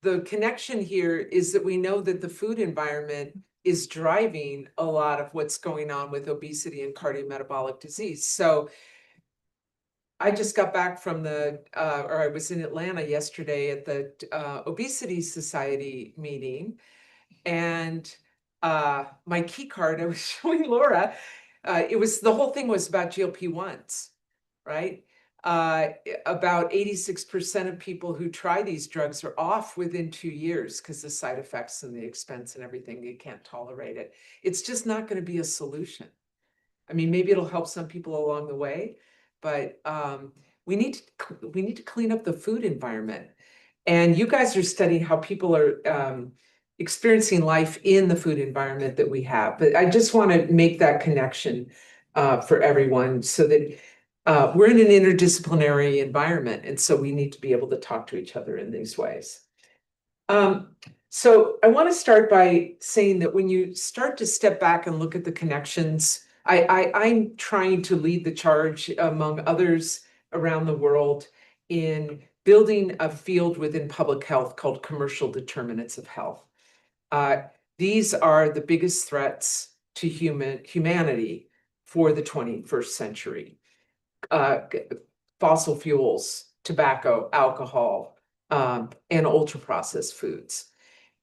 the connection here is that we know that the food environment is driving a lot of what's going on with obesity and cardiometabolic disease. So I just got back from or I was in Atlanta yesterday at the Obesity Society meeting. And my key card, I was showing Laura, the whole thing was about GLP-1s, right? About 86% of people who try these drugs are off within 2 years because the side effects and the expense and everything, they can't tolerate it. It's just not going to be a solution. I mean, maybe it'll help some people along the way, but we need to clean up the food environment. And you guys are studying how people are experiencing life in the food environment that we have. But I just want to make that connection for everyone so that we're in an interdisciplinary environment. And so we need to be able to talk to each other in these ways. So I want to start by saying that when you start to step back and look at the connections, I'm trying to lead the charge among others around the world in building a field within public health called commercial determinants of health. These are the biggest threats to humanity for the 21st century. Fossil fuels, tobacco, alcohol, and ultra-processed foods.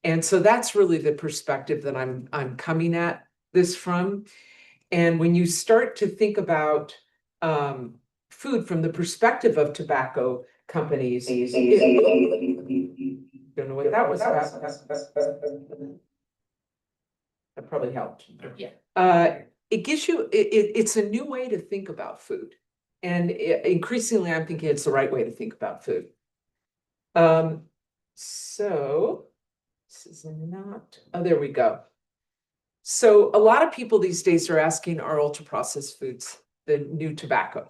And so that's really the perspective that I'm coming at this from. And when you start to think about food from the perspective of tobacco companies, don't know what that was about. That probably helped. Yeah. It gives you, it's a new way to think about food. And increasingly, I'm thinking it's the right way to think about food. So this is not, oh, there we go. So a lot of people these days are asking, are ultra-processed foods the new tobacco?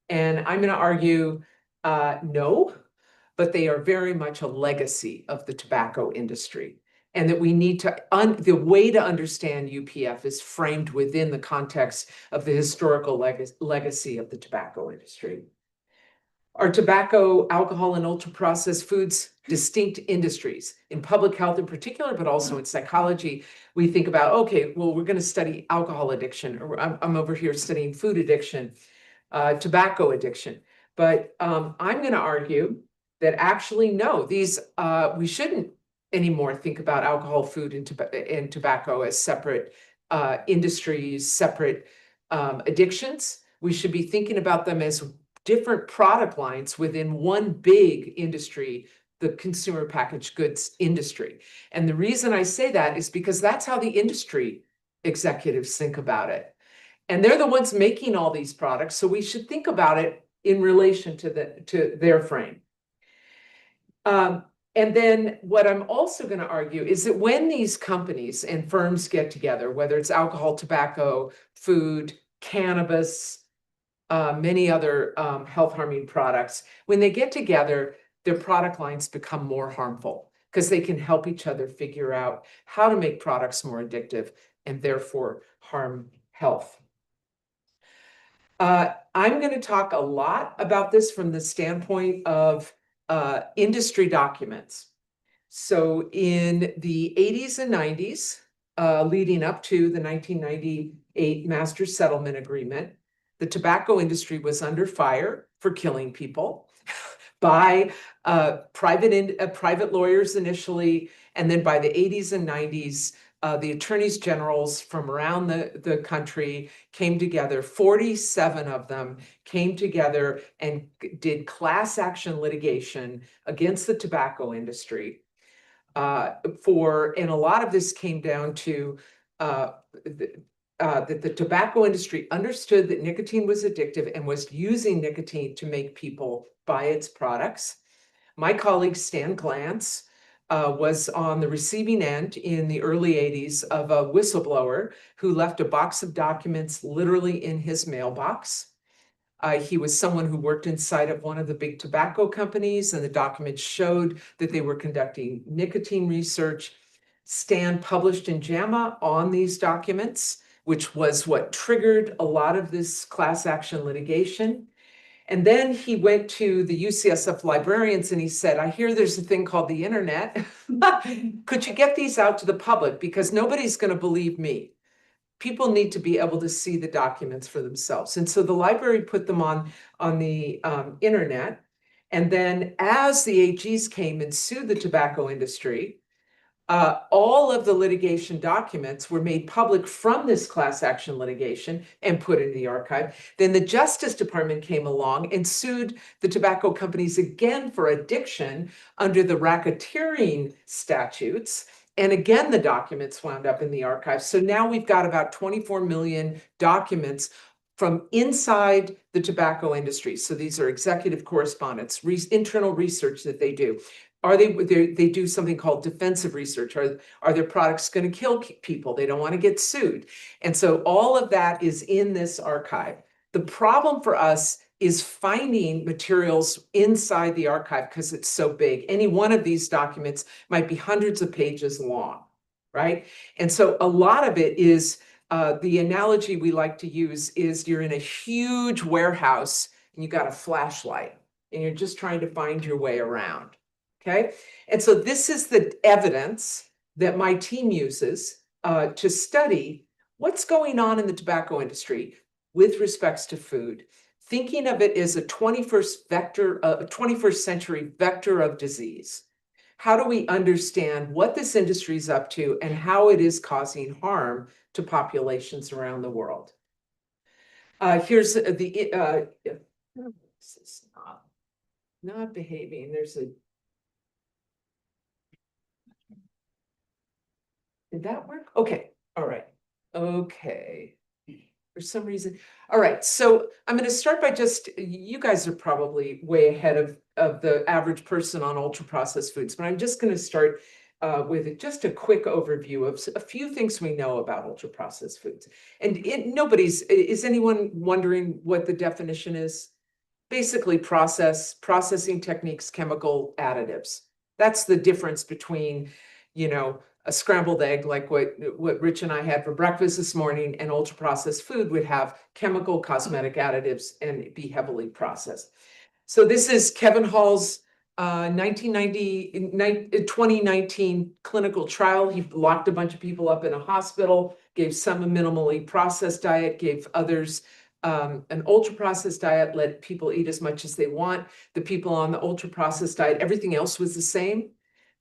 And I'm going to argue no, but they are very much a legacy of the tobacco industry. And that we need to, the way to understand UPF is framed within the context of the historical legacy of the tobacco industry. Are tobacco, alcohol, and ultra-processed foods distinct industries? In public health in particular, but also in psychology, we think about, okay, well, we're going to study alcohol addiction, or I'm over here studying food addiction, tobacco addiction. But I'm going to argue that actually, no, these we shouldn't anymore think about alcohol, food, and tobacco as separate industries, separate addictions. We should be thinking about them as different product lines within one big industry, the consumer packaged goods industry. And the reason I say that is because that's how the industry executives think about it. And they're the ones making all these products, so we should think about it in relation to their frame. And then what I'm also going to argue is that when these companies and firms get together, whether it's alcohol, tobacco, food, cannabis, many other health-harming products, when they get together, their product lines become more harmful because they can help each other figure out how to make products more addictive and therefore harm health. I'm going to talk a lot about this from the standpoint of industry documents. So in the 80s and 90s, leading up to the 1998 Master Settlement Agreement, the tobacco industry was under fire for killing people by private lawyers initially, and then by the 80s and 90s, the attorneys generals from around the country came together. 47 of them came together and did class action litigation against the tobacco industry. And a lot of this came down to that the tobacco industry understood that nicotine was addictive and was using nicotine to make people buy its products. My colleague Stan Glantz was on the receiving end in the early 80s of a whistleblower who left a box of documents literally in his mailbox. He was someone who worked inside of one of the big tobacco companies, and the documents showed that they were conducting nicotine research. Stan published in JAMA on these documents, which was what triggered a lot of this class action litigation. And then he went to the UCSF librarians and he said, I hear there's a thing called the internet. Could you get these out to the public? Because nobody's going to believe me. People need to be able to see the documents for themselves. And so the library put them on the internet. And then as the AGs came and sued the tobacco industry, all of the litigation documents were made public from this class action litigation and put into the archive. Then the Justice Department came along and sued the tobacco companies again for addiction under the racketeering statutes. And again, the documents wound up in the archive. So now we've got about 24 million documents from inside the tobacco industry. So these are executive correspondence, internal research that they do. They do something called defensive research. Are their products going to kill people? They don't want to get sued. And so all of that is in this archive. The problem for us is finding materials inside the archive because it's so big. Any one of these documents might be hundreds of pages long, right? And so a lot of it is, the analogy we like to use is you're in a huge warehouse and you got a flashlight and you're just trying to find your way around. Okay, and so this is the evidence that my team uses to study what's going on in the tobacco industry with respects to food, thinking of it as a 21st century vector of disease. How do we understand what this industry is up to and how it is causing harm to populations around the world? Here's this is not behaving. There's a Did that work? Okay. All right. Okay. For some reason. All right. So I'm going to start by you guys are probably way ahead of the average person on ultra processed foods, but I'm just going to start with just a quick overview of a few things we know about ultra processed foods. And is anyone wondering what the definition is? Basically processing techniques, chemical additives. That's the difference between, a scrambled egg like what Rich and I had for breakfast this morning, and ultra processed food would have chemical cosmetic additives and be heavily processed. So this is Kevin Hall's 2019 clinical trial. He locked a bunch of people up in a hospital, gave some a minimally processed diet, gave others an ultra processed diet, let people eat as much as they want. The people on the ultra processed diet, everything else was the same.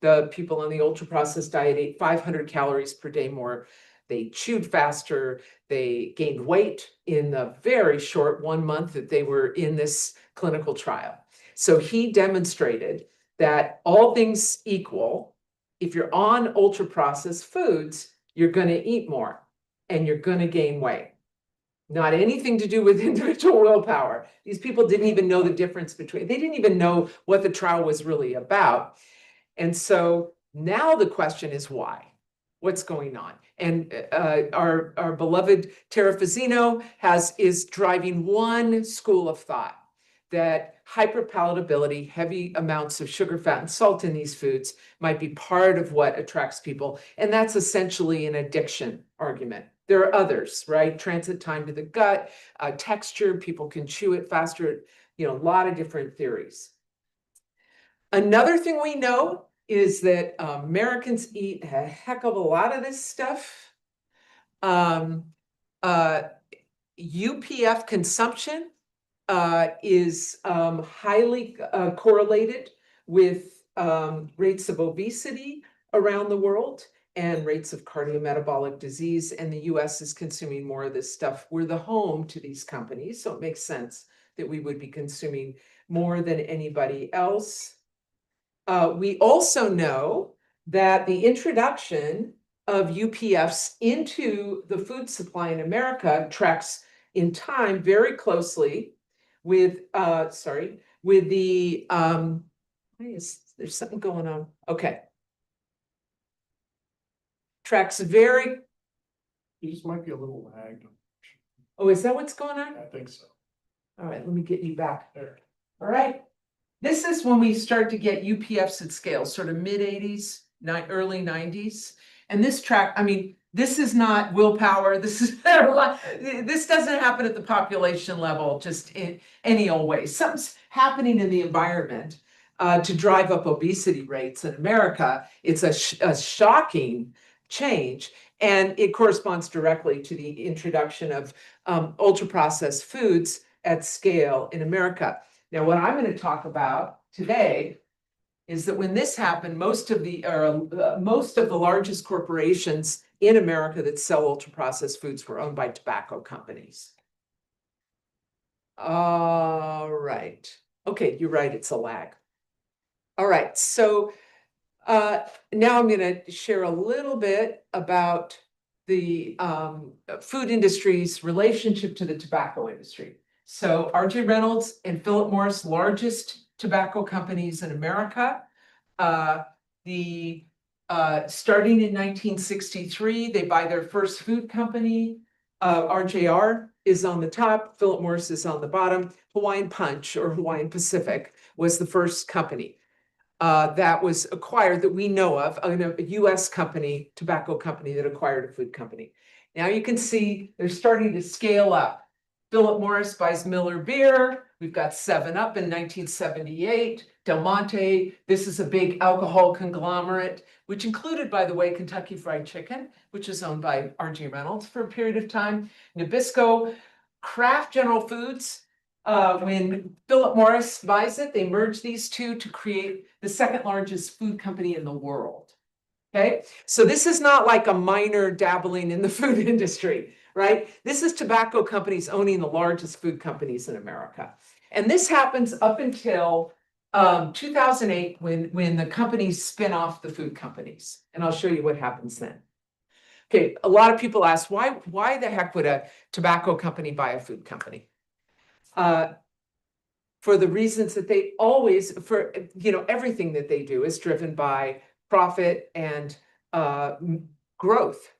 The people on the ultra processed diet ate 500 calories per day more. They chewed faster. They gained weight in the very short 1 month that they were in this clinical trial. So he demonstrated that all things equal, if you're on ultra processed foods, you're going to eat more and you're going to gain weight. Not anything to do with individual willpower. These people didn't even know the difference they didn't even know what the trial was really about. And so now the question is why? What's going on? And our beloved Tara Fazzino is driving one school of thought, that hyperpalatability, heavy amounts of sugar, fat, and salt in these foods might be part of what attracts people. And that's essentially an addiction argument. There are others, right? Transit time to the gut, texture, people can chew it faster, a lot of different theories. Another thing we know is that Americans eat a heck of a lot of this stuff. UPF consumption is highly correlated with rates of obesity around the world and rates of cardiometabolic disease. And the US is consuming more of this stuff. We're the home to these companies, so it makes sense that we would be consuming more than anybody else. We also know that the introduction of UPFs into the food supply in America tracks in time very closely with, there's something going on. Okay. Tracks very. These might be a little lagged. Oh, is that what's going on? I think so. All right, let me get you back. There. All right. This is when we start to get UPFs at scale, sort of mid-80s, early 90s. And this track, I mean, this is not willpower. This is this doesn't happen at the population level just in any old way. Something's happening in the environment to drive up obesity rates in America. It's a shocking change, and it corresponds directly to the introduction of ultra-processed foods at scale in America. Now, what I'm going to talk about today is that when this happened, most of the largest corporations in America that sell ultra-processed foods were owned by tobacco companies. All right. Okay, you're right, it's a lag. All right, so now I'm going to share a little bit about the food industry's relationship to the tobacco industry. So R.J. Reynolds and Philip Morris, largest tobacco companies in America. Starting in 1963, they buy their first food company. RJR is on the top, Philip Morris is on the bottom. Hawaiian Punch or Hawaiian Pacific was the first company that was acquired that we know of, a US company, tobacco company that acquired a food company. Now you can see they're starting to scale up. Philip Morris buys Miller Beer. We've got 7-Up in 1978. Del Monte, this is a big alcohol conglomerate, which included, by the way, Kentucky Fried Chicken, which is owned by R.J. Reynolds for a period of time. Nabisco, Kraft General Foods. When Philip Morris buys it, they merge these two to create the second largest food company in the world. Okay, so this is not like a minor dabbling in the food industry, right? This is tobacco companies owning the largest food companies in America. And this happens up until 2008 when the companies spin off the food companies. And I'll show you what happens then. Okay, a lot of people ask, why the heck would a tobacco company buy a food company? For the reasons that they always, everything that they do is driven by profit and growth.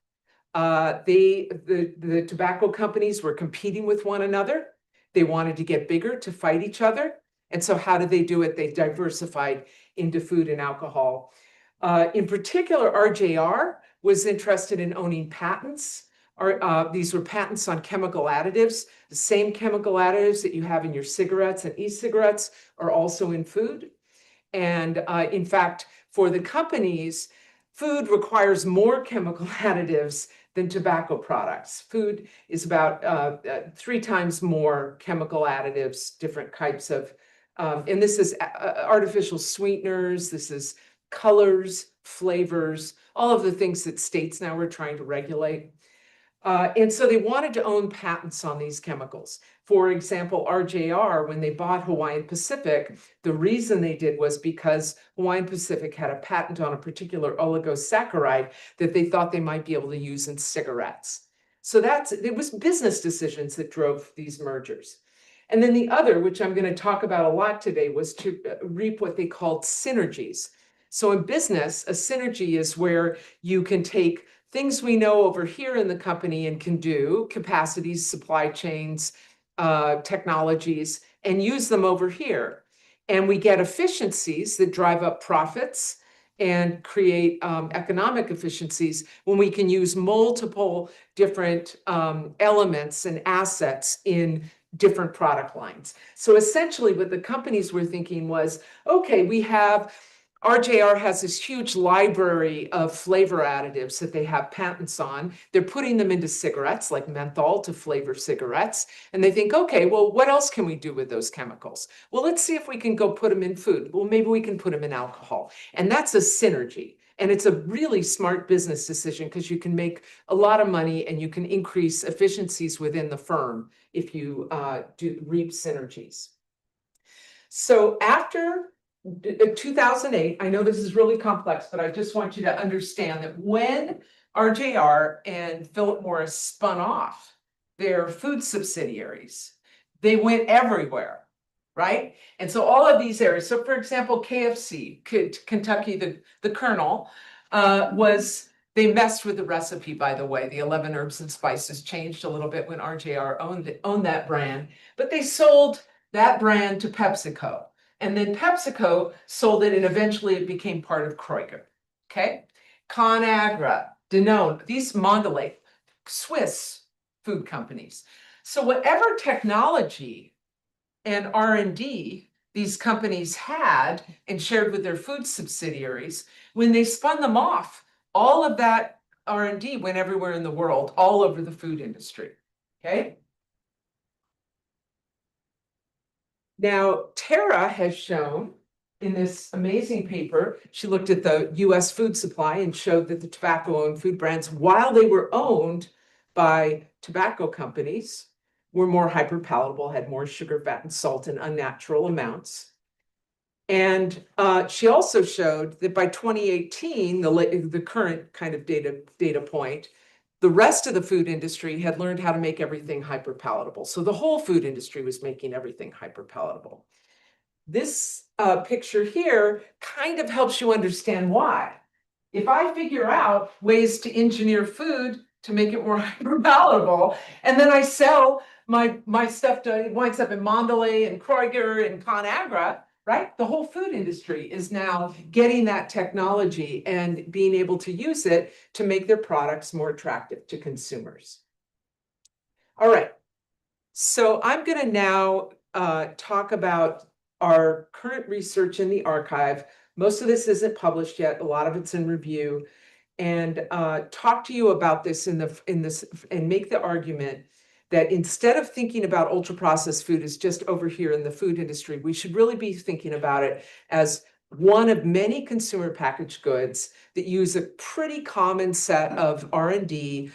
The tobacco companies were competing with one another. They wanted to get bigger to fight each other. And so how did they do it? They diversified into food and alcohol. In particular, RJR was interested in owning patents. These were patents on chemical additives. The same chemical additives that you have in your cigarettes and e-cigarettes are also in food. And in fact, for the companies, food requires more chemical additives than tobacco products. Food is about 3 times more chemical additives, different types of, and this is artificial sweeteners, this is colors, flavors, all of the things that states now are trying to regulate. And so they wanted to own patents on these chemicals. For example, RJR, when they bought Hawaiian Pacific, the reason they did was because Hawaiian Pacific had a patent on a particular oligosaccharide that they thought they might be able to use in cigarettes. So it was business decisions that drove these mergers. And then the other, which I'm going to talk about a lot today, was to reap what they called synergies. So in business, a synergy is where you can take things we know over here in the company and can do, capacities, supply chains, technologies, and use them over here. And we get efficiencies that drive up profits and create economic efficiencies when we can use multiple different elements and assets in different product lines. So essentially what the companies were thinking was, okay, RJR has this huge library of flavor additives that they have patents on. They're putting them into cigarettes like menthol to flavor cigarettes. And they think, okay, well, what else can we do with those chemicals? Well, let's see if we can go put them in food. Well, maybe we can put them in alcohol. And that's a synergy. And it's a really smart business decision because you can make a lot of money and you can increase efficiencies within the firm if you reap synergies. So after 2008, I know this is really complex, but I just want you to understand that when RJR and Philip Morris spun off their food subsidiaries, they went everywhere, right? And so all of these areas, so for example, KFC, Kentucky, the Colonel, they messed with the recipe, by the way. The 11 herbs and spices changed a little bit when RJR owned that brand, but they sold that brand to PepsiCo. And then PepsiCo sold it, and eventually it became part of Kroger. Okay, ConAgra, Danone, these Mondelez, Swiss food companies. So whatever technology and R&D these companies had and shared with their food subsidiaries, when they spun them off, all of that R&D went everywhere in the world, all over the food industry, okay? Now, Tara has shown in this amazing paper, she looked at the US food supply and showed that the tobacco-owned food brands, while they were owned by tobacco companies, were more hyperpalatable, had more sugar, fat, and salt in unnatural amounts. And she also showed that by 2018, the current kind of data point, the rest of the food industry had learned how to make everything hyperpalatable. So the whole food industry was making everything hyperpalatable. This picture here kind of helps you understand why. If I figure out ways to engineer food to make it more hyperpalatable, and then I sell my stuff to, it winds up in Mondelez and Kroger and ConAgra, right? The whole food industry is now getting that technology and being able to use it to make their products more attractive to consumers. All right, so I'm going to now talk about our current research in the archive. Most of this isn't published yet. A lot of it's in review, and talk to you about this in this and make the argument that instead of thinking about ultra-processed food as just over here in the food industry, we should really be thinking about it as one of many consumer packaged goods that use a pretty common set of R&D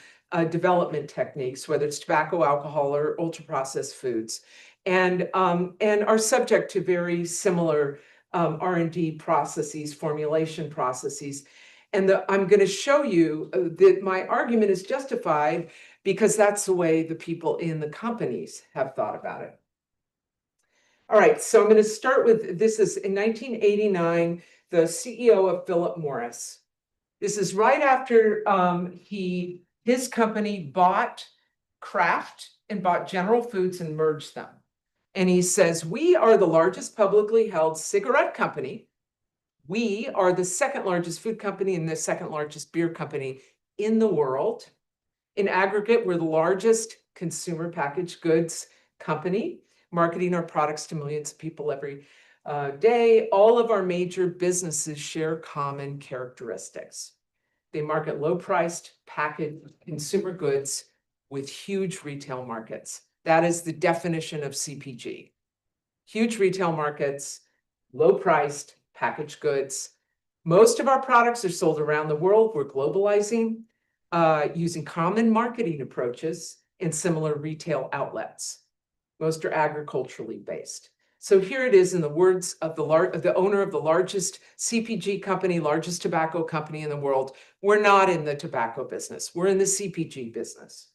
development techniques, whether it's tobacco, alcohol, or ultra-processed foods, and are subject to very similar R&D processes, formulation processes. And I'm going to show you that my argument is justified because that's the way the people in the companies have thought about it. All right, so I'm going to start with, this is in 1989, the CEO of Philip Morris. This is right after his company bought Kraft and bought General Foods and merged them. And he says, we are the largest publicly held cigarette company. We are the second largest food company and the second largest beer company in the world. In aggregate, we're the largest consumer packaged goods company, marketing our products to millions of people every day. All of our major businesses share common characteristics. They market low-priced packaged consumer goods with huge retail markets. That is the definition of CPG. Huge retail markets, low-priced packaged goods. Most of our products are sold around the world. We're globalizing using common marketing approaches and similar retail outlets. Most are agriculturally based. So here it is in the words of the owner of the largest CPG company, largest tobacco company in the world. We're not in the tobacco business. We're in the CPG business.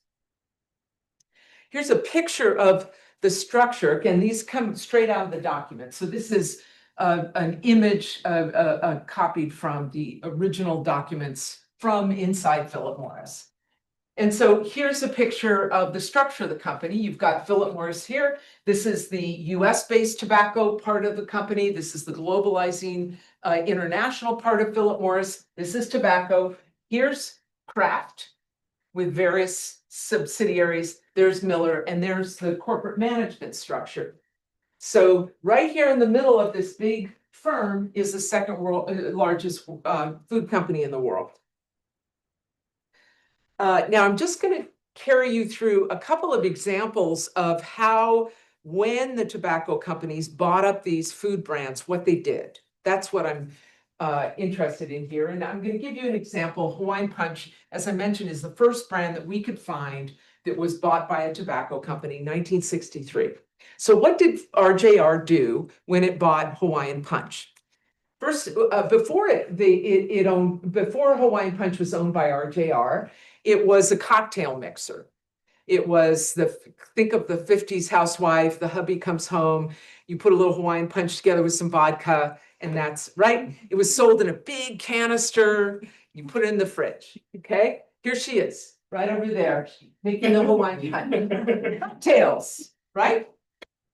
Here's a picture of the structure. Again, these come straight out of the document. So this is an image copied from the original documents from inside Philip Morris. And so here's a picture of the structure of the company. You've got Philip Morris here. This is the US-based tobacco part of the company. This is the globalizing international part of Philip Morris. This is tobacco. Here's Kraft with various subsidiaries. There's Miller, and there's the corporate management structure. So right here in the middle of this big firm is the second largest food company in the world. Now I'm just going to carry you through a couple of examples of how, when the tobacco companies bought up these food brands, what they did. That's what I'm interested in here. And I'm going to give you an example. Hawaiian Punch, as I mentioned, is the first brand that we could find that was bought by a tobacco company in 1963. So what did RJR do when it bought Hawaiian Punch? First, before Hawaiian Punch was owned by RJR, it was a cocktail mixer. It was think of the 50s housewife, the hubby comes home, you put a little Hawaiian Punch together with some vodka, and that's right. It was sold in a big canister. You put it in the fridge, okay? Here she is, right over there, making the Hawaiian Punch. Cocktails, right?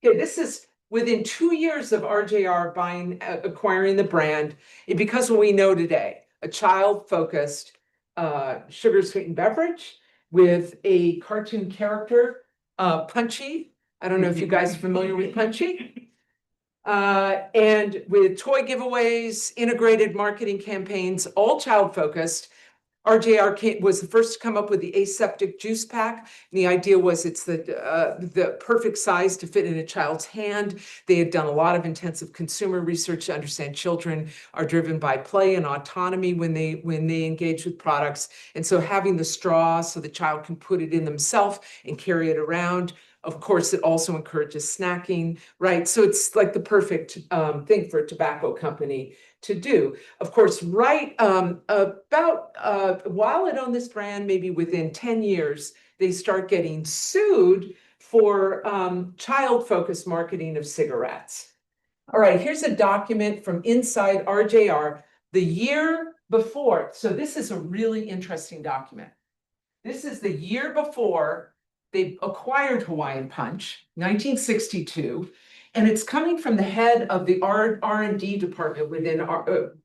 Okay, this is within 2 years of RJR acquiring the brand. It becomes what we know today, a child-focused sugar sweetened beverage with a cartoon character, Punchy. I don't know if you guys are familiar with Punchy. And with toy giveaways, integrated marketing campaigns, all child focused. RJR was the first to come up with the aseptic juice pack. And the idea was it's the perfect size to fit in a child's hand. They had done a lot of intensive consumer research to understand children are driven by play and autonomy when they engage with products. And so having the straw so the child can put it in themselves and carry it around. Of course, it also encourages snacking, right? So it's like the perfect thing for a tobacco company to do. Of course, right while it owned this brand, maybe within 10 years, they start getting sued for child-focused marketing of cigarettes. All right, here's a document from inside RJR the year before. So this is a really interesting document. This is the year before they acquired Hawaiian Punch, 1962. And it's coming from the head of the R&D department within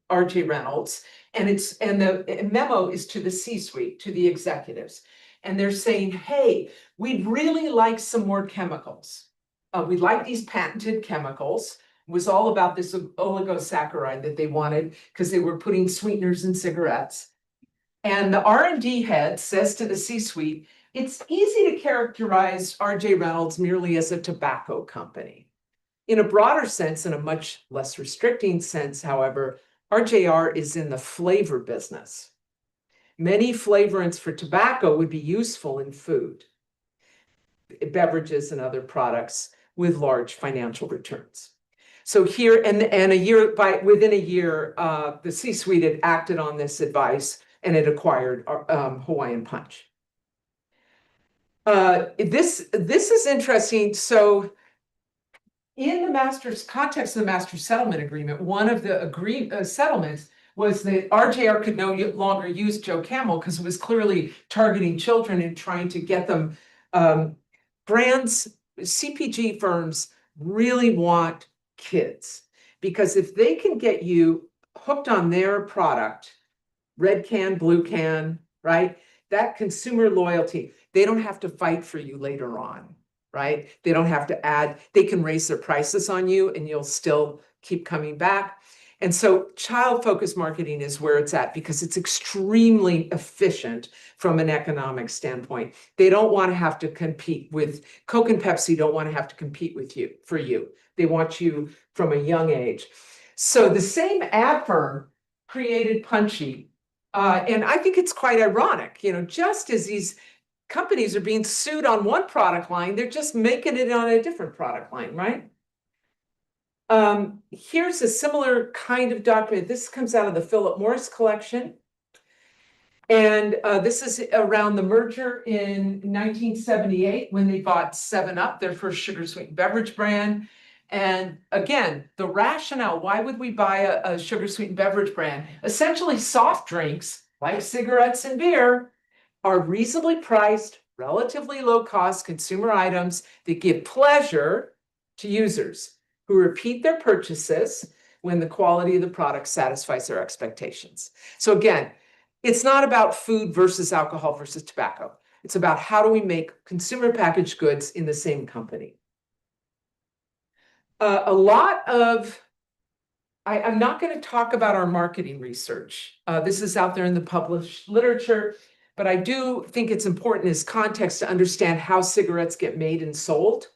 R.J. Reynolds. And the memo is to the C-suite, to the executives. And they're saying, hey, we'd really like some more chemicals. We'd like these patented chemicals. It was all about this oligosaccharide that they wanted because they were putting sweeteners in cigarettes. And the R&D head says to the C-suite, it's easy to characterize R.J. Reynolds merely as a tobacco company. In a broader sense, in a much less restricting sense, however, RJR is in the flavor business. Many flavorants for tobacco would be useful in food, beverages, and other products with large financial returns. So here, within a year, the C-suite had acted on this advice and it acquired Hawaiian Punch. This is interesting. So in the context of the master settlement agreement, one of the settlements was that RJR could no longer use Joe Camel because it was clearly targeting children and trying to get them. Brands, CPG firms really want kids because if they can get you hooked on their product, red can, blue can, right? That consumer loyalty, they don't have to fight for you later on. Right? They don't have to add, they can raise their prices on you and you'll still keep coming back. And so child-focused marketing is where it's at because it's extremely efficient from an economic standpoint. They don't want to have to compete with, Coke and Pepsi don't want to have to compete with you, for you. They want you from a young age. So the same ad firm created Punchy. And I think it's quite ironic, just as these companies are being sued on one product line, they're just making it on a different product line, right? Here's a similar kind of document. This comes out of the Philip Morris collection. And this is around the merger in 1978 when they bought 7-Up, their first sugar-sweetened beverage brand. And again, the rationale, why would we buy a sugar-sweetened beverage brand? Essentially, soft drinks, like cigarettes and beer, are reasonably priced, relatively low-cost consumer items that give pleasure to users who repeat their purchases when the quality of the product satisfies their expectations. So again, it's not about food versus alcohol versus tobacco. It's about how do we make consumer packaged goods in the same company. I'm not going to talk about our marketing research. This is out there in the published literature. But I do think it's important as context to understand how cigarettes get made and sold.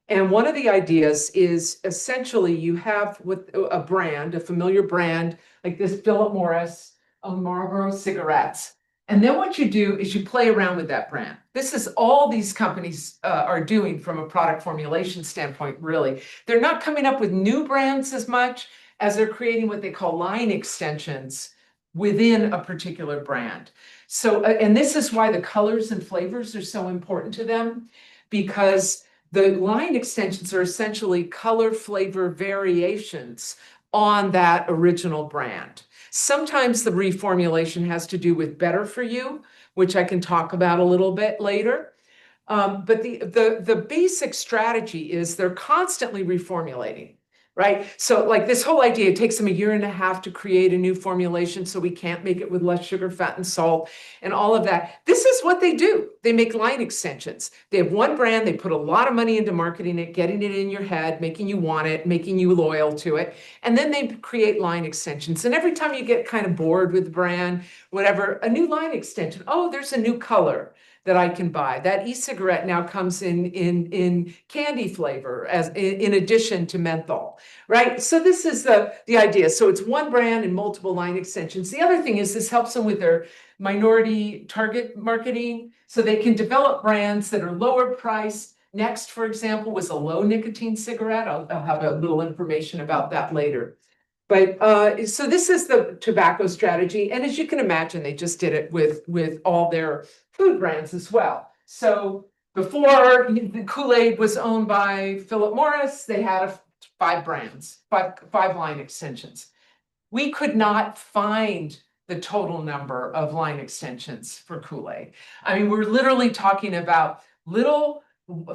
And one of the ideas is essentially you have with a brand, a familiar brand, like this Philip Morris, Marlboro cigarettes. And then what you do is you play around with that brand. This is all these companies are doing from a product formulation standpoint, really. They're not coming up with new brands as much as they're creating what they call line extensions within a particular brand. So, and this is why the colors and flavors are so important to them, because the line extensions are essentially color flavor variations on that original brand. Sometimes the reformulation has to do with better for you, which I can talk about a little bit later. But the basic strategy is they're constantly reformulating, right? So like this whole idea, it takes them a year and a half to create a new formulation, so we can't make it with less sugar, fat, and salt, and all of that. This is what they do. They make line extensions. They have one brand, they put a lot of money into marketing it, getting it in your head, making you want it, making you loyal to it, and then they create line extensions. And every time you get kind of bored with the brand, whatever, a new line extension. Oh, there's a new color that I can buy. That e-cigarette now comes in candy flavor as in addition to menthol, right? So this is the idea. So it's one brand and multiple line extensions. The other thing is this helps them with their minority target marketing, so they can develop brands that are lower priced. Next, for example, was a low nicotine cigarette. I'll have a little information about that later. But so this is the tobacco strategy. And as you can imagine, they just did it with all their food brands as well. So before the Kool-Aid was owned by Philip Morris, they had 5 brands, five line extensions. We could not find the total number of line extensions for Kool-Aid. I mean, we're literally talking about little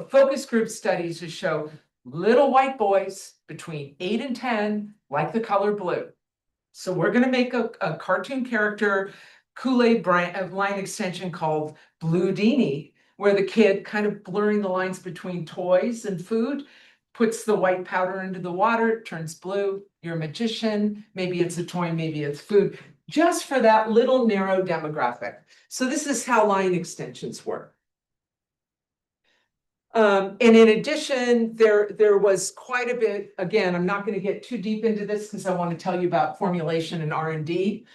focus group studies to show little white boys between 8 and 10 like the color blue. So we're going to make a cartoon character Kool-Aid brand line extension called Blue Dini, where the kid, kind of blurring the lines between toys and food, puts the white powder into the water, it turns blue. You're a magician. Maybe it's a toy, maybe it's food, just for that little narrow demographic. So this is how line extensions work. And in addition, there was quite a bit, again, I'm not going to get too deep into this because I want to tell you about formulation and R&D.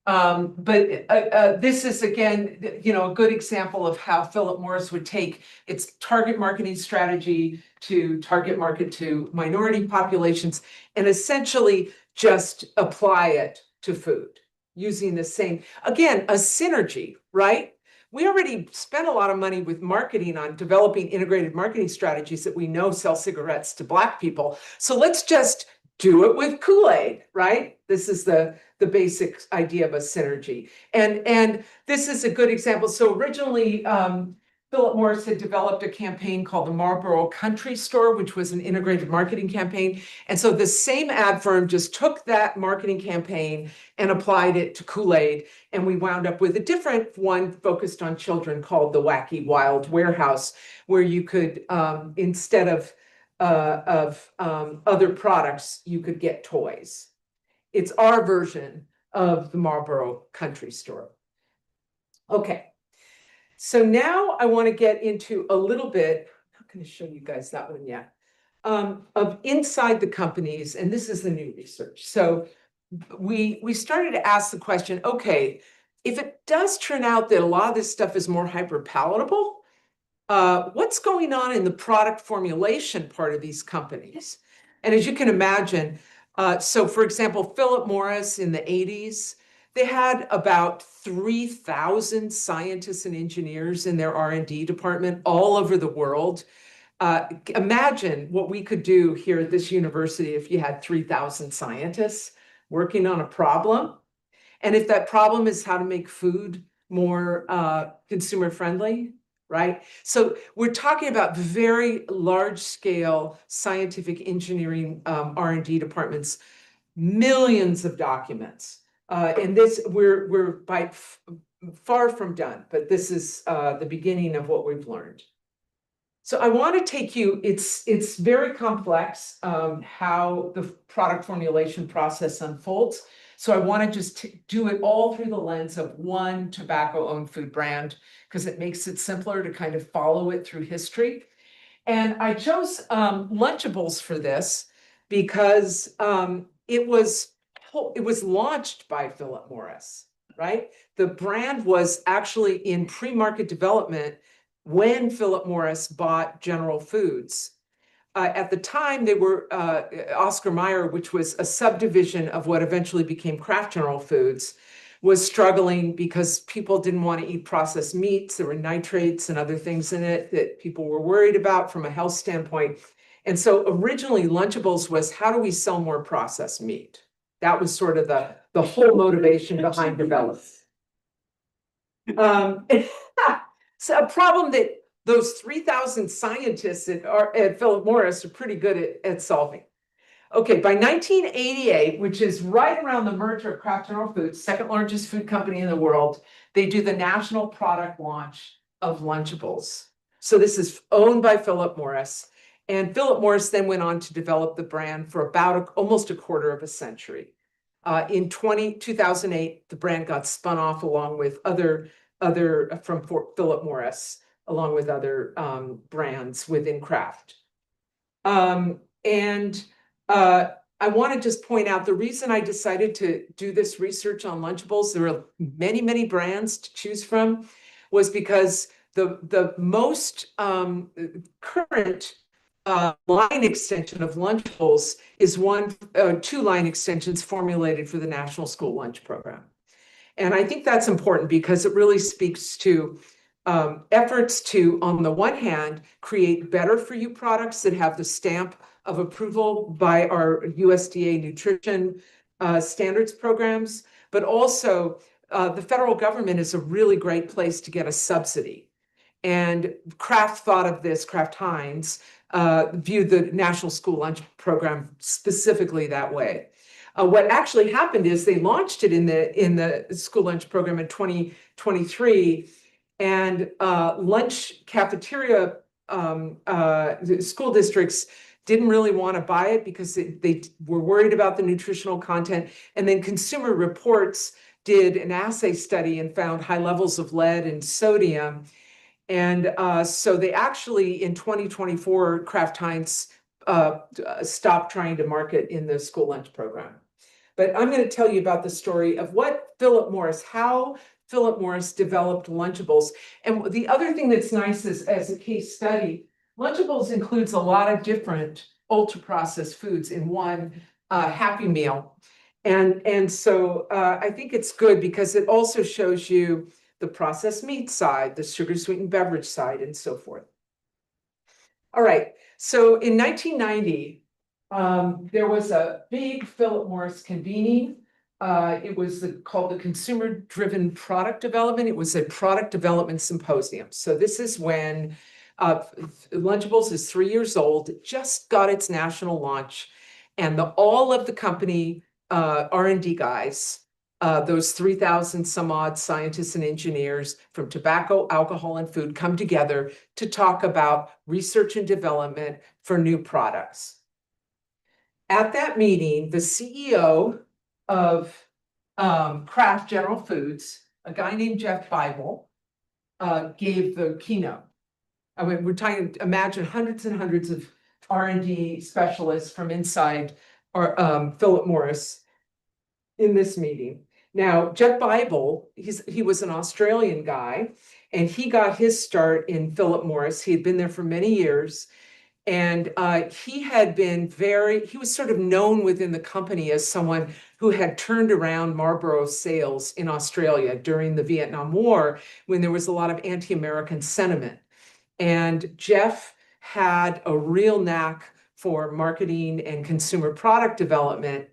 But this is, again, a good example of how Philip Morris would take its target marketing strategy to target market to minority populations and essentially just apply it to food using the same, again, a synergy, right? We already spent a lot of money with marketing on developing integrated marketing strategies that we know sell cigarettes to Black people. So let's just do it with Kool-Aid, right? This is the basic idea of a synergy. And this is a good example. So originally, Philip Morris had developed a campaign called the Marlboro Country Store, which was an integrated marketing campaign. And so the same ad firm just took that marketing campaign and applied it to Kool-Aid. And we wound up with a different one focused on children called the Wacky Wild Warehouse, where you could, instead of other products, you could get toys. It's our version of the Marlboro Country Store. Okay. So now I want to get into a little bit, I'm not going to show you guys that one yet, of inside the companies, and this is the new research. So we started to ask the question, okay, if it does turn out that a lot of this stuff is more hyperpalatable, what's going on in the product formulation part of these companies? And as you can imagine, so for example, Philip Morris in the 80s, they had about 3,000 scientists and engineers in their R&D department all over the world. Imagine what we could do here at this university if you had 3,000 scientists working on a problem. And if that problem is how to make food more consumer friendly, right? So we're talking about very large scale scientific engineering R&D departments, millions of documents. And this, we're by far from done, but this is the beginning of what we've learned. So I want to take you, it's very complex how the product formulation process unfolds. So I want to just do it all through the lens of one tobacco-owned food brand, because it makes it simpler to kind of follow it through history. And I chose Lunchables for this because it was launched by Philip Morris, right? The brand was actually in pre-market development when Philip Morris bought General Foods. At the time, they were Oscar Mayer, which was a subdivision of what eventually became Kraft General Foods, was struggling because people didn't want to eat processed meats. There were nitrates and other things in it that people were worried about from a health standpoint. And so originally Lunchables was, how do we sell more processed meat? That was sort of the whole motivation behind development. So a problem that those 3,000 scientists at Philip Morris are pretty good at solving. Okay, by 1988, which is right around the merger of Kraft General Foods, second largest food company in the world, they do the national product launch of Lunchables. So this is owned by Philip Morris. And Philip Morris then went on to develop the brand for about almost a quarter of a century. In 2008, the brand got spun off along with other from Philip Morris, along with other brands within Kraft. And I want to just point out the reason I decided to do this research on Lunchables, there are many, many brands to choose from, was because the most current line extension of Lunchables is two line extensions formulated for the National School Lunch Program. And I think that's important because it really speaks to efforts to, on the one hand, create better for you products that have the stamp of approval by our USDA nutrition standards programs, but also the federal government is a really great place to get a subsidy. And Kraft thought of this, Kraft Heinz viewed the National School Lunch Program specifically that way. What actually happened is they launched it in the school lunch program in 2023, and lunch cafeteria school districts didn't really want to buy it because they were worried about the nutritional content. And then Consumer Reports did an assay study and found high levels of lead and sodium. And so they actually, in 2024, Kraft Heinz stopped trying to market in the school lunch program. But I'm going to tell you about the story of how Philip Morris developed Lunchables. And the other thing that's nice is, as a case study, Lunchables includes a lot of different ultra-processed foods in one Happy Meal. And so I think it's good because it also shows you the processed meat side, the sugar-sweetened beverage side, and so forth. All right, so in 1990, there was a big Philip Morris convening. It was called the Consumer-Driven Product Development. It was a product development symposium. So this is when Lunchables is 3 years old. It just got its national launch, and all of the company R&D guys, those 3,000 some odd scientists and engineers from tobacco, alcohol, and food come together to talk about research and development for new products. At that meeting, the CEO of Kraft General Foods, a guy named Jeff Bible, gave the keynote. I mean, we're trying to imagine hundreds and hundreds of R&D specialists from inside Philip Morris in this meeting. Now, Jeff Bible, he was an Australian guy, and he got his start in Philip Morris. He had been there for many years, and he was sort of known within the company as someone who had turned around Marlboro sales in Australia during the Vietnam War, when there was a lot of anti-American sentiment. And Jeff had a real knack for marketing and consumer product development.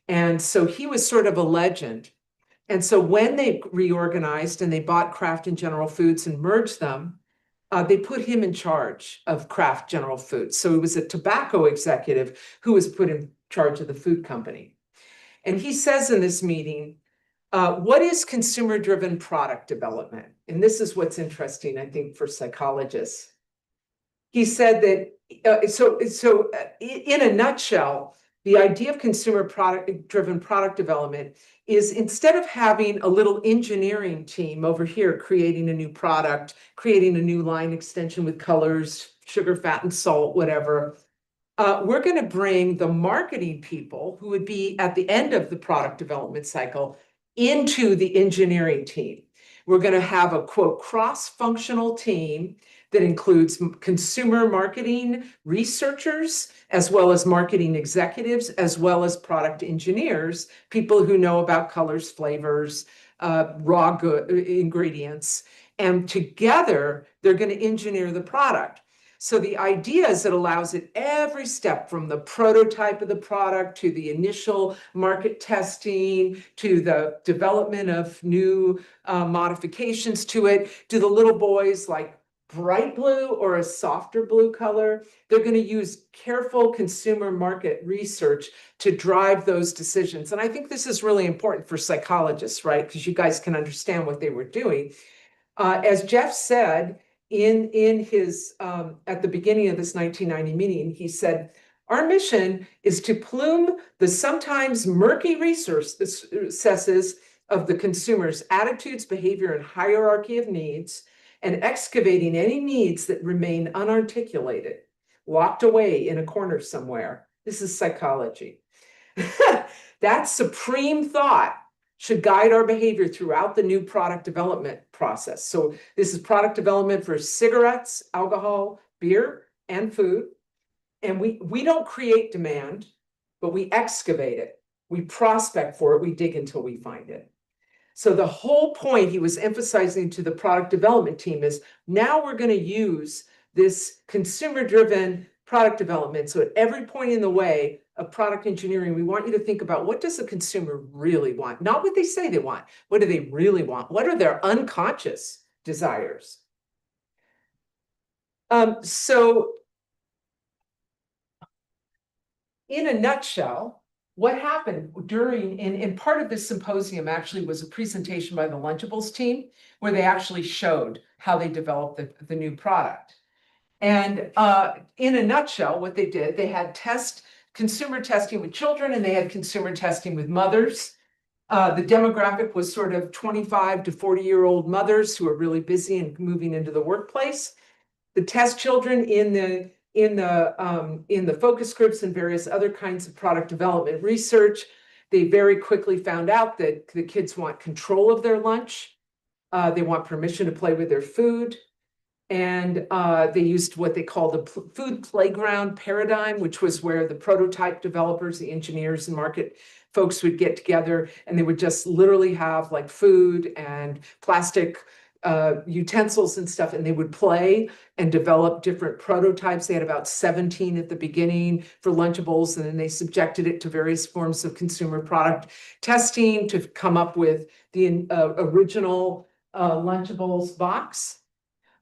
And so he was sort of a legend. And so when they reorganized and they bought Kraft and General Foods and merged them, they put him in charge of Kraft General Foods. So he was a tobacco executive who was put in charge of the food company. And he says in this meeting, what is consumer-driven product development? And this is what's interesting, I think, for psychologists. He said that, in a nutshell, the idea of consumer-driven product development is, instead of having a little engineering team over here creating a new product, creating a new line extension with colors, sugar, fat, and salt, whatever, we're going to bring the marketing people who would be at the end of the product development cycle into the engineering team. We're going to have a, quote, cross-functional team that includes consumer marketing researchers, as well as marketing executives, as well as product engineers, people who know about colors, flavors, raw ingredients. And together, they're going to engineer the product. So the idea is it allows it every step, from the prototype of the product to the initial market testing, to the development of new modifications to it, to the little boys like bright blue or a softer blue color. They're going to use careful consumer market research to drive those decisions. And I think this is really important for psychologists, right? Because you guys can understand what they were doing. As Jeff said in his at the beginning of this 1990 meeting, he said, our mission is to plume the sometimes murky recesses of the consumer's attitudes, behavior, and hierarchy of needs, and excavating any needs that remain unarticulated, locked away in a corner somewhere. This is psychology. That supreme thought should guide our behavior throughout the new product development process. So this is product development for cigarettes, alcohol, beer, and food. And we don't create demand, but we excavate it. We prospect for it. We dig until we find it. So the whole point he was emphasizing to the product development team is now we're going to use this consumer-driven product development. So at every point in the way of product engineering, we want you to think about, what does the consumer really want? Not what they say they want. What do they really want? What are their unconscious desires? So in a nutshell, what happened during, and part of this symposium actually was a presentation by the Lunchables team, where they actually showed how they developed the new product. And in a nutshell, what they did, they had consumer testing with children, and they had consumer testing with mothers. The demographic was sort of 25 to 40-year-old mothers who are really busy and moving into the workplace. The test children in the focus groups and various other kinds of product development research, they very quickly found out that the kids want control of their lunch. They want permission to play with their food. And they used what they call the food playground paradigm, which was where the prototype developers, the engineers and market folks would get together, and they would just literally have like food and plastic utensils and stuff, and they would play and develop different prototypes. They had about 17 at the beginning for Lunchables, and then they subjected it to various forms of consumer product testing to come up with the original Lunchables box.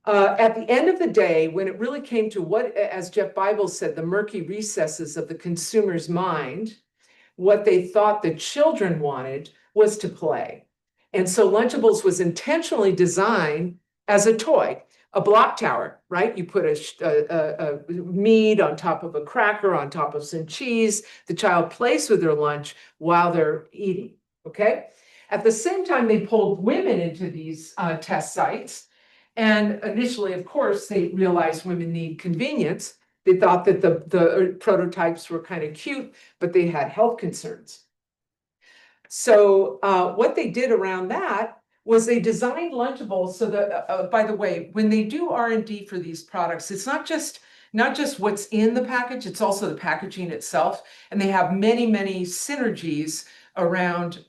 At the end of the day, when it really came to what, as Jeff Bible said, the murky recesses of the consumer's mind, what they thought the children wanted was to play. And so Lunchables was intentionally designed as a toy, a block tower, right? You put a meat on top of a cracker, on top of some cheese. The child plays with their lunch while they're eating, okay? At the same time, they pulled women into these test sites. And initially, of course, they realized women need convenience. They thought that the prototypes were kind of cute, but they had health concerns. So what they did around that was they designed Lunchables so that, by the way, when they do R&D for these products, it's not just what's in the package, it's also the packaging itself. And they have many, many synergies around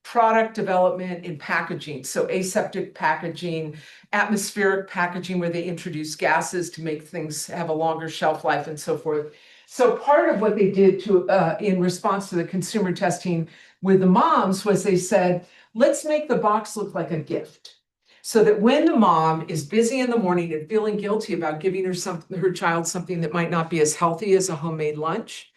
product development and packaging. So aseptic packaging, atmospheric packaging, where they introduce gases to make things have a longer shelf life and so forth. So part of what they did to in response to the consumer testing with the moms was they said, let's make the box look like a gift. So that when the mom is busy in the morning and feeling guilty about giving her child something that might not be as healthy as a homemade lunch,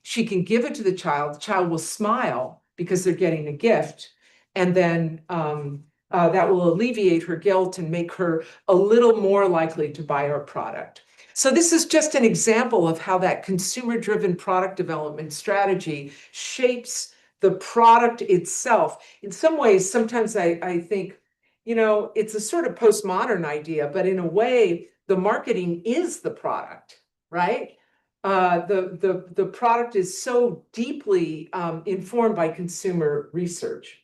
she can give it to the child will smile because they're getting a gift, and then that will alleviate her guilt and make her a little more likely to buy our product. So this is just an example of how that consumer-driven product development strategy shapes the product itself. In some ways, sometimes I think, it's a sort of postmodern idea, but in a way, the marketing is the product, right? The product is so deeply informed by consumer research.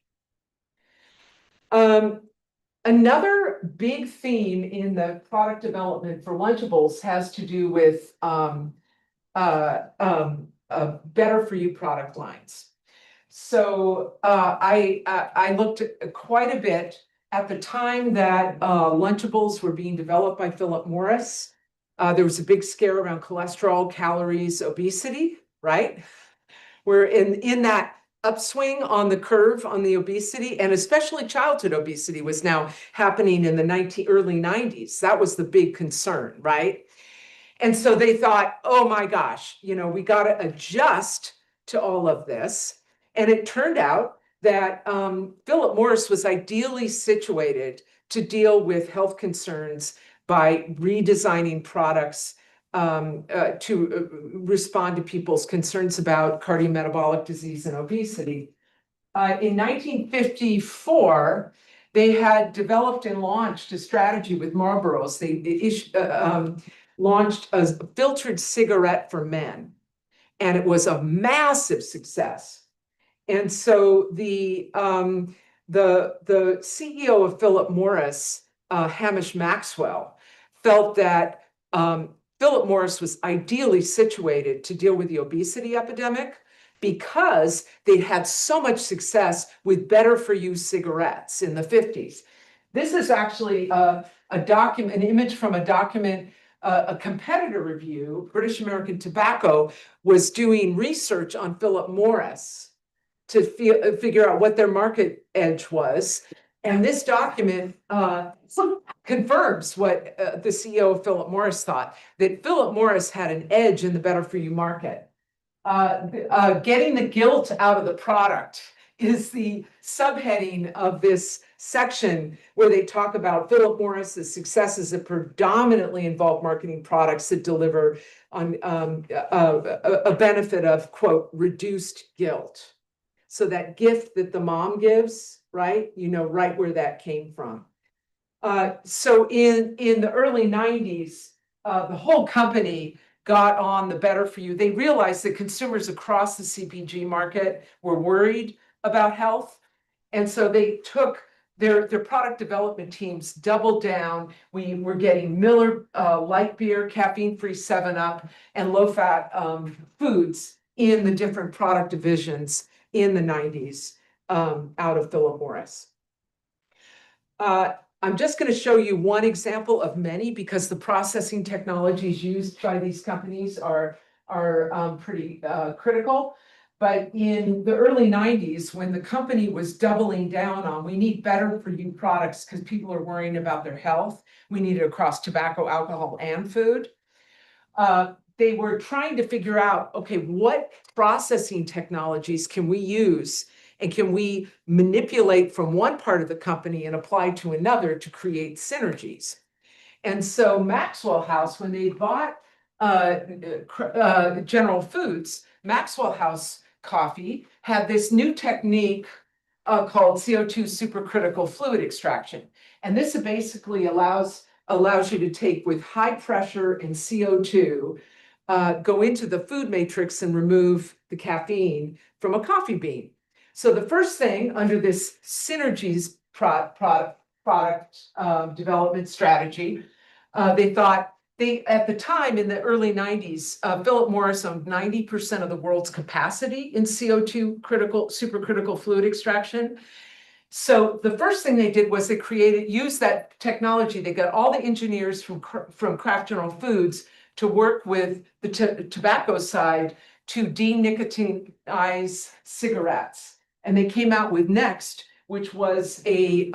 Another big theme in the product development for Lunchables has to do with better for you product lines. So I looked at quite a bit at the time that Lunchables were being developed by Philip Morris. There was a big scare around cholesterol, calories, obesity, right? Where in that upswing on the curve on the obesity, and especially childhood obesity was now happening in the early 90s. That was the big concern, right? And so they thought, oh my gosh, we got to adjust to all of this. And it turned out that Philip Morris was ideally situated to deal with health concerns by redesigning products to respond to people's concerns about cardiometabolic disease and obesity. In 1954, they had developed and launched a strategy with Marlboro's. They launched a filtered cigarette for men, and it was a massive success. And so the CEO of Philip Morris, Hamish Maxwell, felt that Philip Morris was ideally situated to deal with the obesity epidemic because they'd had so much success with better for you cigarettes in the 50s. This is actually an image from a document, a competitor review. British American Tobacco was doing research on Philip Morris to figure out what their market edge was. And this document confirms what the CEO of Philip Morris thought, that Philip Morris had an edge in the better for you market. Getting the guilt out of the product is the subheading of this section where they talk about Philip Morris's successes that predominantly involve marketing products that deliver on a benefit of, quote, reduced guilt. So that gift that the mom gives, right? Right where that came from. So in the early 90s, the whole company got on the better for you. They realized that consumers across the CPG market were worried about health. And so they took their product development teams, doubled down. We were getting Miller light beer, caffeine-free 7-Up, and low-fat foods in the different product divisions in the 90s out of Philip Morris. I'm just going to show you one example of many because the processing technologies used by these companies are pretty critical. But in the early 90s, when the company was doubling down on, we need better for you products because people are worrying about their health. We need it across tobacco, alcohol, and food. They were trying to figure out, okay, what processing technologies can we use and can we manipulate from one part of the company and apply to another to create synergies? And so Maxwell House, when they bought General Foods, Maxwell House coffee had this new technique called CO2 supercritical fluid extraction. And this basically allows you to take with high pressure and CO2, go into the food matrix and remove the caffeine from a coffee bean. So the first thing under this synergies product development strategy, they thought at the time in the early 90s, Philip Morris owned 90% of the world's capacity in CO2 supercritical fluid extraction. So the first thing they did was they used that technology. They got all the engineers from Kraft General Foods to work with the tobacco side to denicotinize cigarettes. And they came out with Next, which was a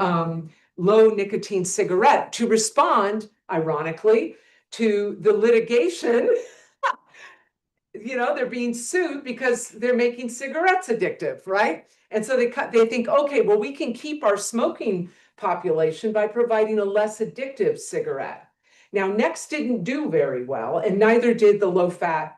low nicotine cigarette to respond, ironically, to the litigation. They're being sued because they're making cigarettes addictive, right? And so they think, okay, well, we can keep our smoking population by providing a less addictive cigarette. Now, Next didn't do very well, and neither did the low-fat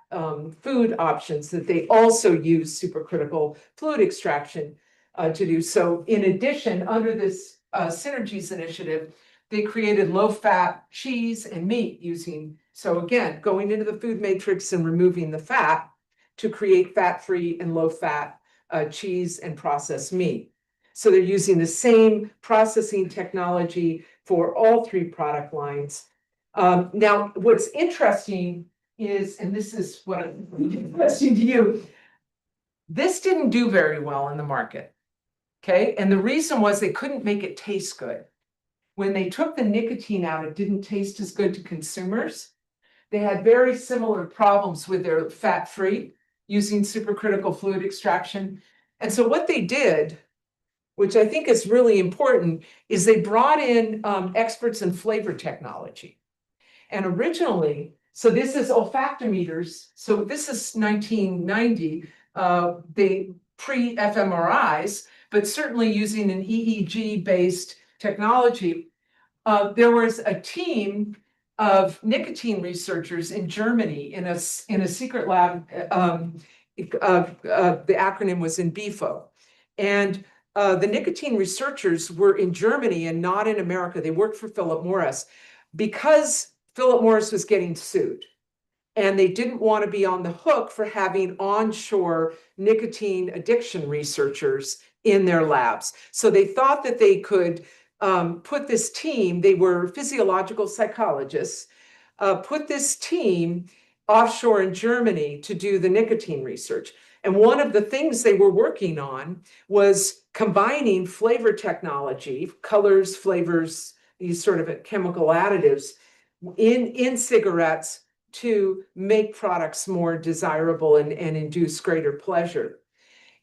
food options that they also use supercritical fluid extraction to do. So in addition, under this Synergies initiative, they created low-fat cheese and meat so again, going into the food matrix and removing the fat to create fat-free and low-fat cheese and processed meat. So they're using the same processing technology for all three product lines. Now, what's interesting is, and this is what I'm questioning to you, this didn't do very well in the market, okay? And the reason was they couldn't make it taste good. When they took the nicotine out, it didn't taste as good to consumers. They had very similar problems with their fat-free using supercritical fluid extraction. And so what they did, which I think is really important, is they brought in experts in flavor technology. And originally, so this is olfactometers. So this is 1990, they pre-fMRIs, but certainly using an EEG-based technology. There was a team of nicotine researchers in Germany in a secret lab. The acronym was in BIFO. And the nicotine researchers were in Germany and not in America. They worked for Philip Morris because Philip Morris was getting sued. And they didn't want to be on the hook for having onshore nicotine addiction researchers in their labs. So they thought that they could put this team, they were physiological psychologists, put this team offshore in Germany to do the nicotine research. And one of the things they were working on was combining flavor technology, colors, flavors, these sort of chemical additives in cigarettes to make products more desirable and induce greater pleasure.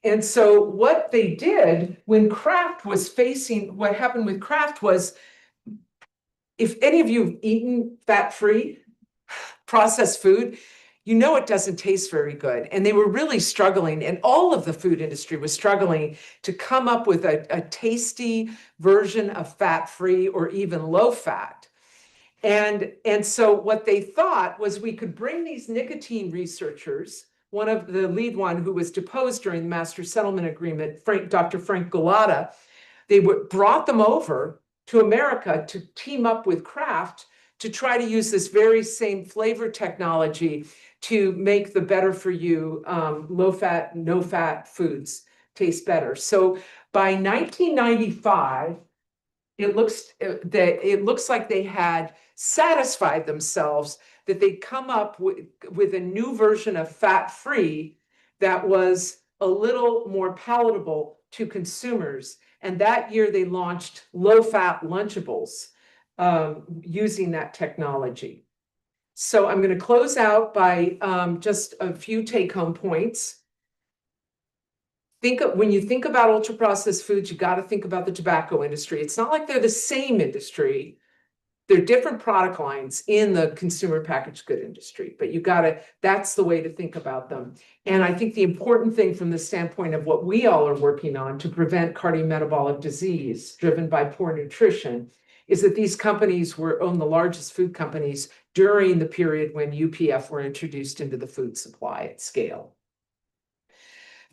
And so what they did when Kraft was facing, what happened with Kraft was, if any of you have eaten fat-free processed food, you know it doesn't taste very good. And they were really struggling, and all of the food industry was struggling to come up with a tasty version of fat-free or even low-fat. And so what they thought was we could bring these nicotine researchers, one of the lead one who was deposed during the Master Settlement Agreement, Dr. Frank Galata, they brought them over to America to team up with Kraft to try to use this very same flavor technology to make the better for you low-fat, no-fat foods taste better. So by 1995, it looks like they had satisfied themselves that they'd come up with a new version of fat-free that was a little more palatable to consumers. And that year they launched low-fat Lunchables using that technology. So I'm going to close out by just a few take-home points. When you think about ultra-processed foods, you got to think about the tobacco industry. It's not like they're the same industry. They're different product lines in the consumer packaged good industry, but that's the way to think about them. And I think the important thing from the standpoint of what we all are working on to prevent cardiometabolic disease driven by poor nutrition is that these companies owned the largest food companies during the period when UPF were introduced into the food supply at scale.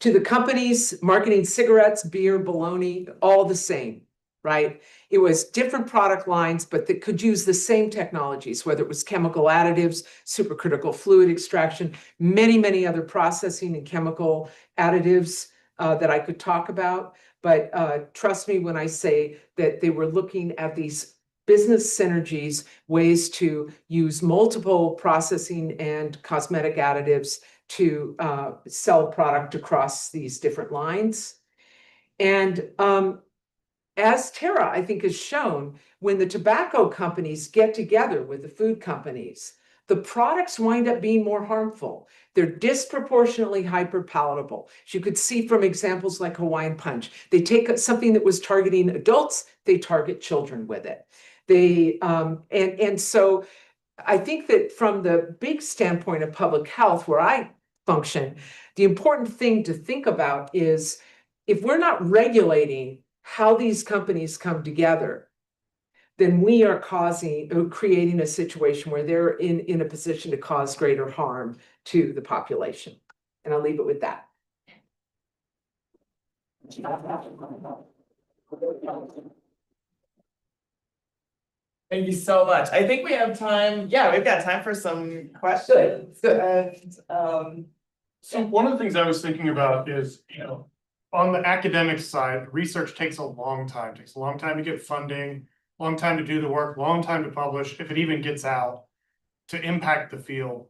To the companies marketing cigarettes, beer, bologna, all the same, right? It was different product lines, but that could use the same technologies, whether it was chemical additives, supercritical fluid extraction, many, many other processing and chemical additives that I could talk about. But trust me when I say that they were looking at these business synergies, ways to use multiple processing and cosmetic additives to sell product across these different lines. And as Tara, I think, has shown, when the tobacco companies get together with the food companies, the products wind up being more harmful. They're disproportionately hyperpalatable. As you could see from examples like Hawaiian Punch, they take something that was targeting adults, they target children with it. And so I think that from the big standpoint of public health, where I function, the important thing to think about is, if we're not regulating how these companies come together, then we are creating a situation where they're in a position to cause greater harm to the population. And I'll leave it with that. Thank you so much. I think we have time. Yeah, we've got time for some questions. Good. And So one of the things I was thinking about is, on the academic side, research takes a long time. It takes a long time to get funding, long time to do the work, long time to publish, if it even gets out, to impact the field.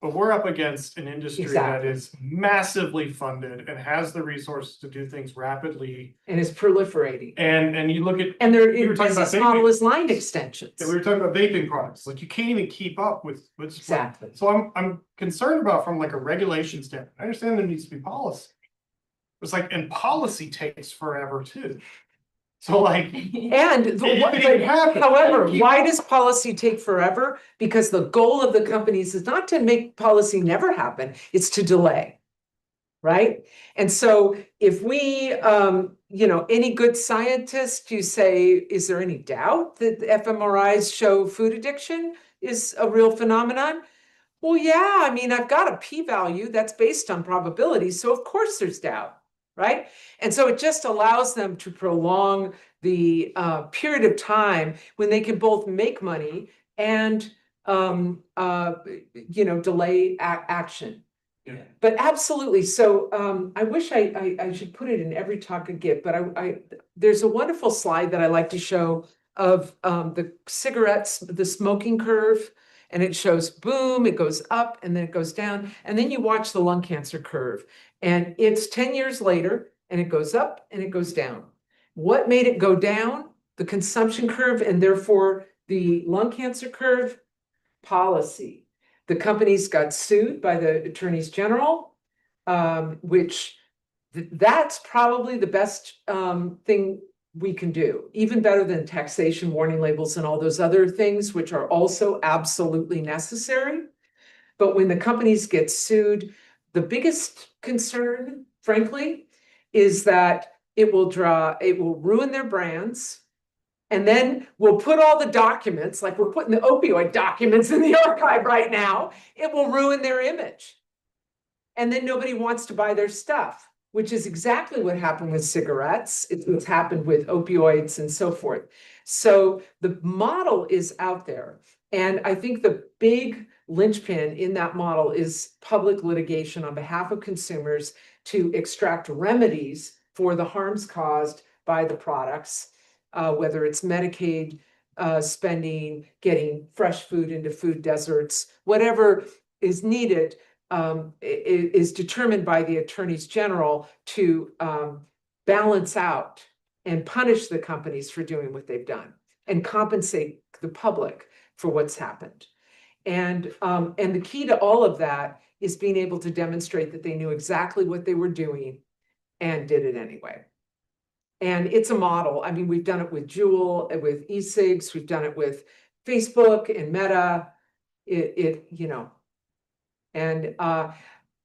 But we're up against an industry that is massively funded and has the resources to do things rapidly. And is proliferating. And you look at, And their we were talking about business model is line extensions. we were talking about vaping products, like you can't even keep up with Exactly. So I'm concerned about, from like a regulation standpoint. I understand there needs to be policy, It's like, and policy takes forever too. So like, And It can happen. however, why does policy take forever? Because the goal of the companies is not to make policy never happen, it's to delay. Right? And so if we, any good scientist, you say, is there any doubt that the fMRIs show food addiction is a real phenomenon? Well, yeah, I mean, I've got a p-value that's based on probability, so of course there's doubt, right? And so it just allows them to prolong the period of time when they can both make money and delay action. Yeah. But absolutely. So I wish I should put it in every talk I give, but I there's a wonderful slide that I like to show of the cigarettes, the smoking curve, and it shows boom, it goes up and then it goes down, and then you watch the lung cancer curve, and it's 10 years later, and it goes up and it goes down. What made it go down? The consumption curve, and therefore the lung cancer curve? Policy. The companies got sued by the attorneys general, which that's probably the best thing we can do, even better than taxation, warning labels, and all those other things, which are also absolutely necessary. But when the companies get sued, the biggest concern, frankly, is that it will ruin their brands. And then we'll put all the documents, like we're putting the opioid documents in the archive right now, it will ruin their image. And then nobody wants to buy their stuff, which is exactly what happened with cigarettes. It's happened with opioids and so forth. So the model is out there. And I think the big linchpin in that model is public litigation on behalf of consumers to extract remedies for the harms caused by the products. Whether it's Medicaid spending, getting fresh food into food deserts, whatever is needed is determined by the attorneys general to balance out and punish the companies for doing what they've done and compensate the public for what's happened. And the key to all of that is being able to demonstrate that they knew exactly what they were doing and did it anyway. And it's a model. I mean, we've done it with Juul, with e-cigs, we've done it with Facebook and Meta. And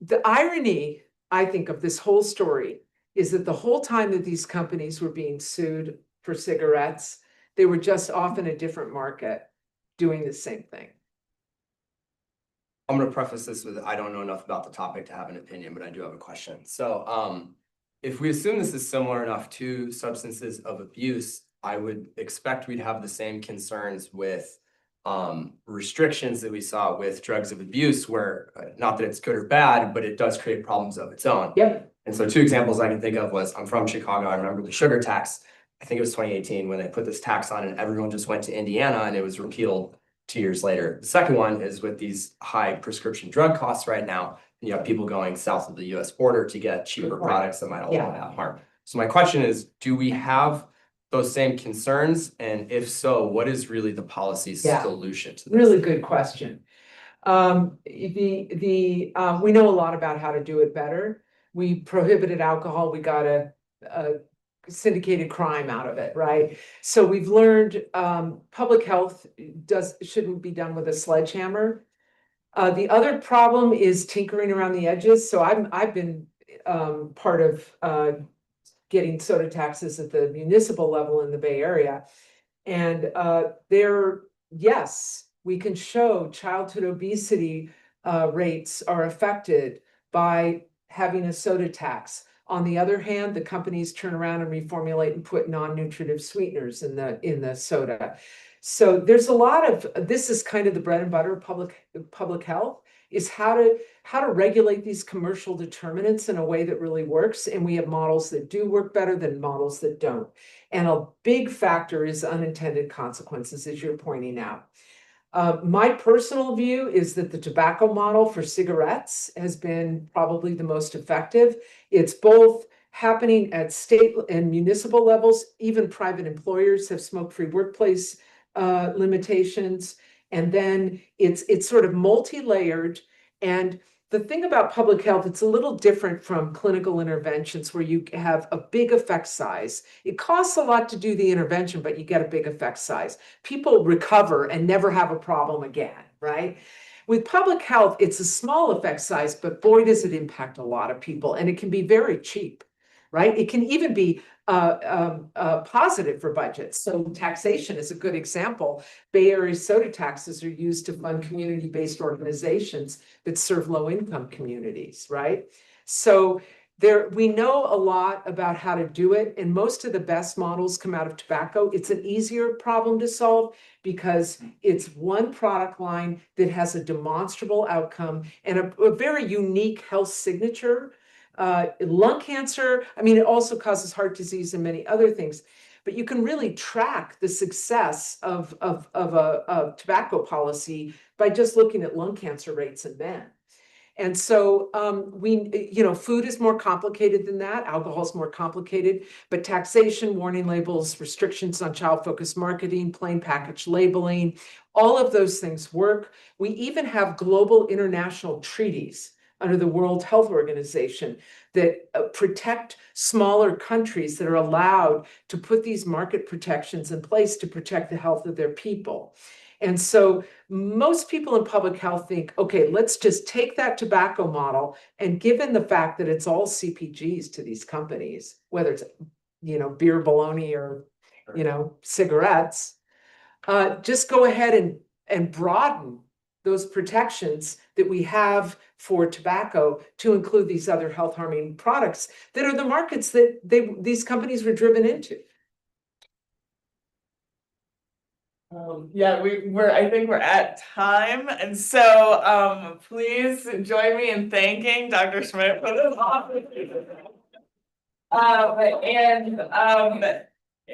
the irony, I think, of this whole story is that the whole time that these companies were being sued for cigarettes, they were just off in a different market doing the same thing. I'm going to preface this with, I don't know enough about the topic to have an opinion, but I do have a question. So if we assume this is similar enough to substances of abuse, I would expect we'd have the same concerns with restrictions that we saw with drugs of abuse, where not that it's good or bad, but it does create problems of its own. Yep. And so two examples I can think of was, I'm from Chicago. I remember the sugar tax. I think it was 2018 when they put this tax on and everyone just went to Indiana and it was repealed 2 years later. The second one is with these high prescription drug costs right now. You have people going south of the US border to get cheaper products that might also have harm. So my question is, do we have those same concerns? And if so, what is really the policy solution to this? Really good question. We know a lot about how to do it better. We prohibited alcohol. We got a syndicated crime out of it, right? So we've learned public health shouldn't be done with a sledgehammer. The other problem is tinkering around the edges. So I've been part of getting soda taxes at the municipal level in the Bay Area. And yes, we can show childhood obesity rates are affected by having a soda tax. On the other hand, the companies turn around and reformulate and put non-nutritive sweeteners in the soda. So there's a lot of, this is kind of the bread and butter of public health, is how to regulate these commercial determinants in a way that really works. And we have models that do work better than models that don't. And a big factor is unintended consequences, as you're pointing out. My personal view is that the tobacco model for cigarettes has been probably the most effective. It's both happening at state and municipal levels. Even private employers have smoke-free workplace limitations. And then it's sort of multi-layered. And the thing about public health, it's a little different from clinical interventions where you have a big effect size. It costs a lot to do the intervention, but you get a big effect size. People recover and never have a problem again, right? With public health, it's a small effect size, but boy, does it impact a lot of people, and it can be very cheap, right? It can even be positive for budgets. So taxation is a good example. Bay Area soda taxes are used to fund community-based organizations that serve low-income communities, right? So we know a lot about how to do it, and most of the best models come out of tobacco. It's an easier problem to solve because it's one product line that has a demonstrable outcome and a very unique health signature. Lung cancer, I mean, it also causes heart disease and many other things, but you can really track the success of a tobacco policy by just looking at lung cancer rates in men. And so food is more complicated than that. Alcohol is more complicated, but taxation, warning labels, restrictions on child-focused marketing, plain package labeling, all of those things work. We even have global international treaties under the World Health Organization that protect smaller countries that are allowed to put these market protections in place to protect the health of their people. And so most people in public health think, okay, let's just take that tobacco model, and given the fact that it's all CPGs to these companies, whether it's, beer, bologna, or, cigarettes, just go ahead and broaden those protections that we have for tobacco to include these other health harming products that are the markets that these companies were driven into. I think we're at time, and so please join me in thanking Dr. Schmidt for this awesome.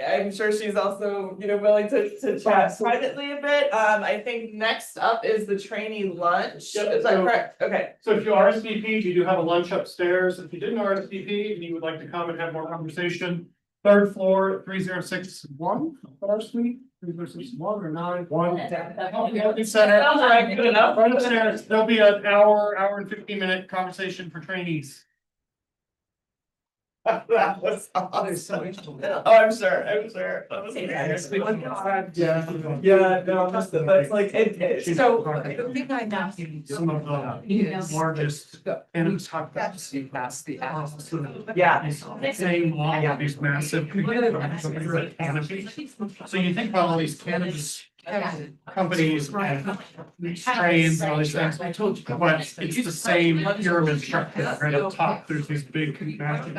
I'm sure she's also, willing to chat privately a bit. I think next up is the trainee lunch. Yep, Is that correct? Okay. So if you RSVP'd, you do have a lunch upstairs. If you didn't RSVP and you would like to come and have more conversation, 3rd floor, 3061, our suite, 3061 or 91. Center. Sounds right, good enough. Right upstairs, there'll be an hour and 15-minute conversation for trainees. That was awesome. Oh, I'm sure. That was amazing. Yeah, no, that's like it. So the thing I know. Some of the largest cannabis Past the Yeah. same law of these massive canopies. So you think about all these cannabis companies and strains and all these things, but it's the same pyramid structure. Right at the top, there's these big massive